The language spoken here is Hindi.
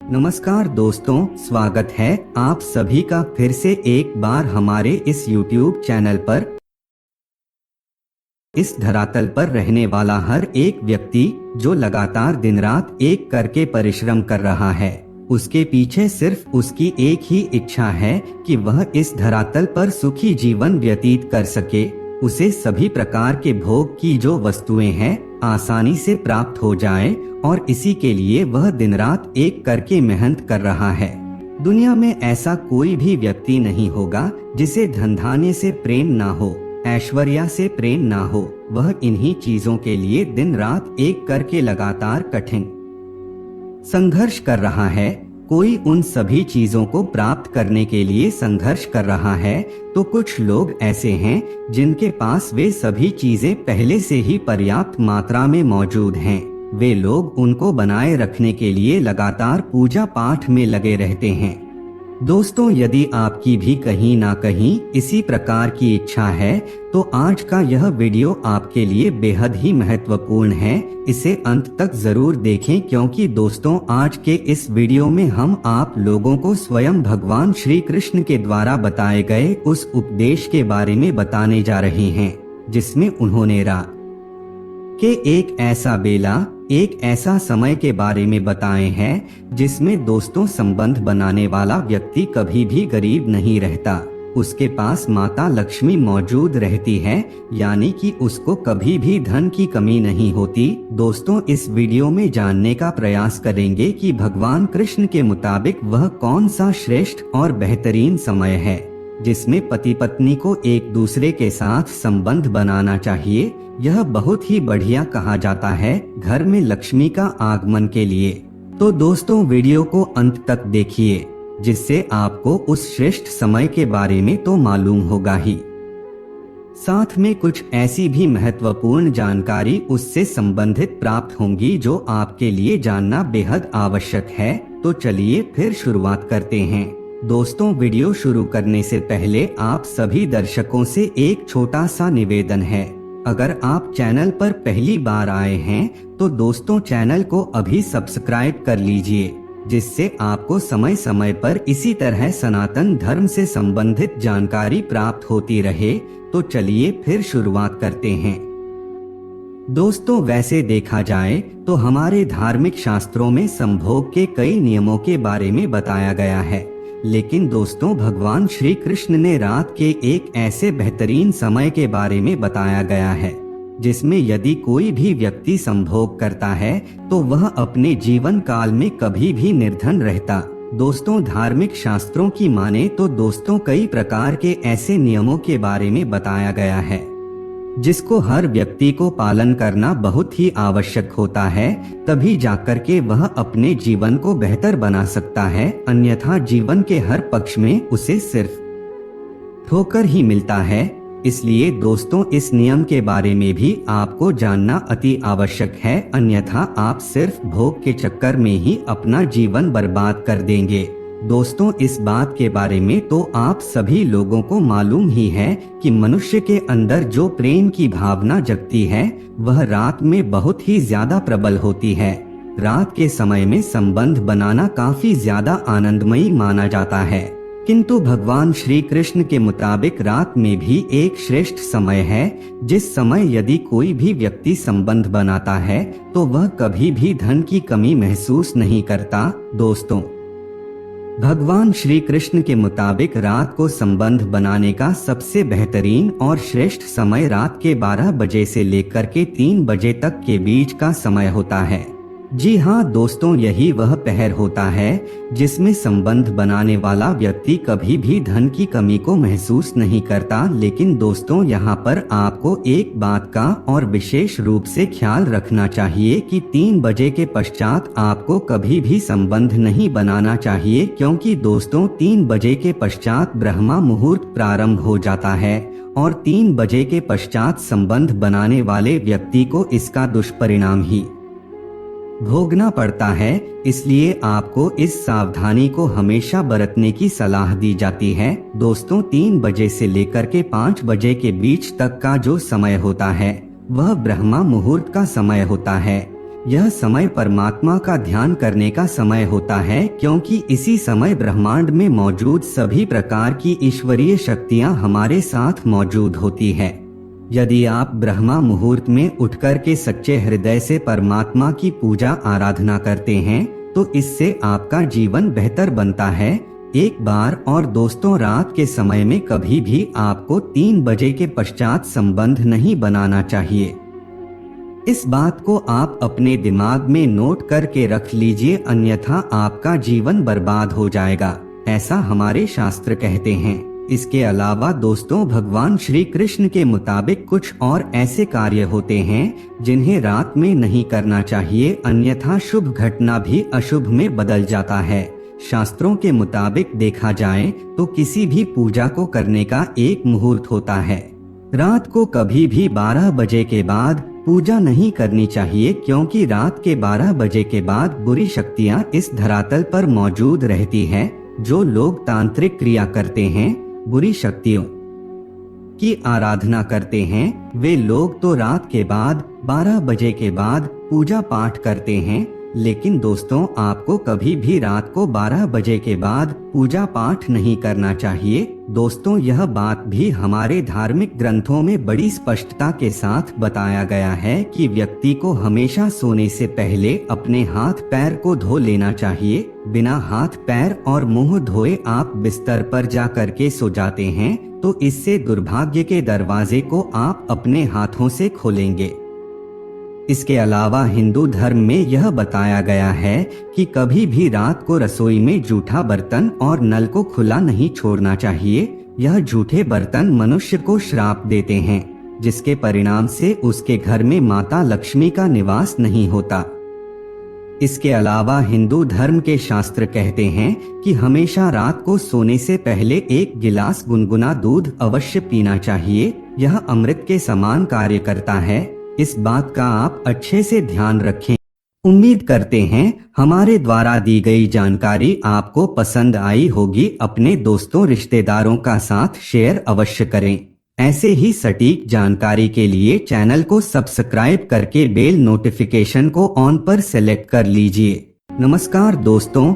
नमस्कार दोस्तों, स्वागत है आप सभी का फिर से एक बार हमारे इस YouTube चैनल पर। इस धरातल पर रहने वाला हर एक व्यक्ति जो लगातार दिन रात एक करके परिश्रम कर रहा है, उसके पीछे सिर्फ उसकी एक ही इच्छा है कि वह इस धरातल पर सुखी जीवन व्यतीत कर सके। उसे सभी प्रकार के भोग की जो वस्तुएं हैं आसानी से प्राप्त हो जाएं और इसी के लिए वह दिन रात एक करके मेहनत कर रहा है। दुनिया में ऐसा कोई भी व्यक्ति नहीं होगा जिसे धन-धान्य से प्रेम ना हो, ऐश्वर्या से प्रेम ना हो। वह इन्हीं चीजों के लिए दिन रात एक करके लगातार कठिन संघर्ष कर रहा है। कोई उन सभी चीजों को प्राप्त करने के लिए संघर्ष कर रहा है, तो कुछ लोग ऐसे हैं जिनके पास वे सभी चीजें पहले से ही पर्याप्त मात्रा में मौजूद हैं। वे लोग उनको बनाए रखने के लिए लगातार पूजा पाठ में लगे रहते हैं। दोस्तों, यदि आपकी भी कहीं ना कहीं इसी प्रकार की इच्छा है तो आज का यह वीडियो आपके लिए बेहद ही महत्वपूर्ण है। इसे अंत तक जरूर देखें, क्योंकि दोस्तों आज के इस वीडियो में हम आप लोगों को स्वयं भगवान श्री कृष्ण के द्वारा बताए गए उस उपदेश के बारे में बताने जा रहे हैं जिसमें उन्होंने रात के एक ऐसा बेला, एक ऐसा समय के बारे में बताए हैं जिसमें दोस्तों संबंध बनाने वाला व्यक्ति कभी भी गरीब नहीं रहता। उसके पास माता लक्ष्मी मौजूद रहती है, यानी कि उसको कभी भी धन की कमी नहीं होती। दोस्तों, इस वीडियो में जानने का प्रयास करेंगे कि भगवान कृष्ण के मुताबिक वह कौन सा श्रेष्ठ और बेहतरीन समय है जिसमें पति पत्नी को एक दूसरे के साथ संबंध बनाना चाहिए। यह बहुत ही बढ़िया कहा जाता है घर में लक्ष्मी का आगमन के लिए। तो दोस्तों वीडियो को अंत तक देखिए, जिससे आपको उस श्रेष्ठ समय के बारे में तो मालूम होगा ही, साथ में कुछ ऐसी भी महत्वपूर्ण जानकारी उससे संबंधित प्राप्त होंगी जो आपके लिए जानना बेहद आवश्यक है। तो चलिए फिर शुरुआत करते हैं। दोस्तों, वीडियो शुरू करने से पहले आप सभी दर्शकों से एक छोटा सा निवेदन है। अगर आप चैनल पर पहली बार आए हैं तो दोस्तों चैनल को अभी सब्सक्राइब कर लीजिए, जिससे आपको समय समय पर इसी तरह सनातन धर्म से संबंधित जानकारी प्राप्त होती रहे। तो चलिए फिर शुरुआत करते हैं। दोस्तों, वैसे देखा जाए तो हमारे धार्मिक शास्त्रों में संभोग के कई नियमों के बारे में बताया गया है, लेकिन दोस्तों भगवान श्री कृष्ण ने रात के एक ऐसे बेहतरीन समय के बारे में बताया गया है जिसमें यदि कोई भी व्यक्ति संभोग करता है तो वह अपने जीवन काल में कभी भी निर्धन रहता। दोस्तों, धार्मिक शास्त्रों की माने तो दोस्तों कई प्रकार के ऐसे नियमों के बारे में बताया गया है जिसको हर व्यक्ति को पालन करना बहुत ही आवश्यक होता है, तभी जाकर के वह अपने जीवन को बेहतर बना सकता है। अन्यथा जीवन के हर पक्ष में उसे सिर्फ ठोकर ही मिलता है। इसलिए दोस्तों इस नियम के बारे में भी आपको जानना अति आवश्यक है, अन्यथा आप सिर्फ भोग के चक्कर में ही अपना जीवन बर्बाद कर देंगे। दोस्तों, इस बात के बारे में तो आप सभी लोगों को मालूम ही है कि मनुष्य के अंदर जो प्रेम की भावना जगती है वह रात में बहुत ही ज्यादा प्रबल होती है। रात के समय में संबंध बनाना काफी ज्यादा आनंदमयी माना जाता है, किंतु भगवान श्री कृष्ण के मुताबिक रात में भी एक श्रेष्ठ समय है जिस समय यदि कोई भी व्यक्ति संबंध बनाता है तो वह कभी भी धन की कमी महसूस नहीं करता। दोस्तों, भगवान श्री कृष्ण के मुताबिक रात को संबंध बनाने का सबसे बेहतरीन और श्रेष्ठ समय रात के 12 बजे से लेकर के 3 बजे तक के बीच का समय होता है। जी हाँ दोस्तों, यही वह पहर होता है जिसमें संबंध बनाने वाला व्यक्ति कभी भी धन की कमी को महसूस नहीं करता। लेकिन दोस्तों यहाँ पर आपको एक बात का और विशेष रूप से ख्याल रखना चाहिए कि 3 बजे के पश्चात आपको कभी भी संबंध नहीं बनाना चाहिए, क्योंकि दोस्तों 3 बजे के पश्चात ब्रह्मा मुहूर्त प्रारंभ हो जाता है और 3 बजे के पश्चात संबंध बनाने वाले व्यक्ति को इसका दुष्परिणाम ही भोगना पड़ता है। इसलिए आपको इस सावधानी को हमेशा बरतने की सलाह दी जाती है। दोस्तों 3 बजे से लेकर के 5 बजे के बीच तक का जो समय होता है वह ब्रह्मा मुहूर्त का समय होता है। यह समय परमात्मा का ध्यान करने का समय होता है, क्योंकि इसी समय ब्रह्मांड में मौजूद सभी प्रकार की ईश्वरीय शक्तियां हमारे साथ मौजूद होती है। यदि आप ब्रह्मा मुहूर्त में उठकर के सच्चे हृदय से परमात्मा की पूजा आराधना करते हैं तो इससे आपका जीवन बेहतर बनता है। एक बार और दोस्तों, रात के समय में कभी भी आपको 3 बजे के पश्चात संबंध नहीं बनाना चाहिए। इस बात को आप अपने दिमाग में नोट करके रख लीजिए, अन्यथा आपका जीवन बर्बाद हो जाएगा, ऐसा हमारे शास्त्र कहते हैं। इसके अलावा दोस्तों, भगवान श्री कृष्ण के मुताबिक कुछ और ऐसे कार्य होते हैं जिन्हें रात में नहीं करना चाहिए, अन्यथा शुभ घटना भी अशुभ में बदल जाता है। शास्त्रों के मुताबिक देखा जाए तो किसी भी पूजा को करने का एक मुहूर्त होता है। रात को कभी भी 12 बजे के बाद पूजा नहीं करनी चाहिए, क्योंकि रात के 12 बजे के बाद बुरी शक्तियां इस धरातल पर मौजूद रहती हैं। जो लोग तांत्रिक क्रिया करते हैं, बुरी शक्तियों की आराधना करते हैं, वे लोग तो रात के बाद 12 बजे के बाद पूजा पाठ करते हैं। लेकिन दोस्तों, आपको कभी भी रात को 12 बजे के बाद पूजा पाठ नहीं करना चाहिए। दोस्तों, यह बात भी हमारे धार्मिक ग्रंथों में बड़ी स्पष्टता के साथ बताया गया है कि व्यक्ति को हमेशा सोने से पहले अपने हाथ पैर को धो लेना चाहिए। बिना हाथ पैर और मुंह धोए आप बिस्तर पर जा करके सो जाते हैं तो इससे दुर्भाग्य के दरवाजे को आप अपने हाथों से खोलेंगे। इसके अलावा हिंदू धर्म में यह बताया गया है कि कभी भी रात को रसोई में जूठा बर्तन और नल को खुला नहीं छोड़ना चाहिए। यह जूठे बर्तन मनुष्य को श्राप देते हैं, जिसके परिणाम से उसके घर में माता लक्ष्मी का निवास नहीं होता। इसके अलावा हिंदू धर्म के शास्त्र कहते हैं कि हमेशा रात को सोने से पहले 1 गिलास गुनगुना दूध अवश्य पीना चाहिए। यह अमृत के समान कार्य करता है। इस बात का आप अच्छे से ध्यान रखें। उम्मीद करते हैं हमारे द्वारा दी गई जानकारी आपको पसंद आई होगी। अपने दोस्तों रिश्तेदारों का साथ शेयर अवश्य करें। ऐसे ही सटीक जानकारी के लिए चैनल को सब्सक्राइब करके बेल नोटिफिकेशन को ऑन पर सेलेक्ट कर लीजिए। नमस्कार दोस्तों।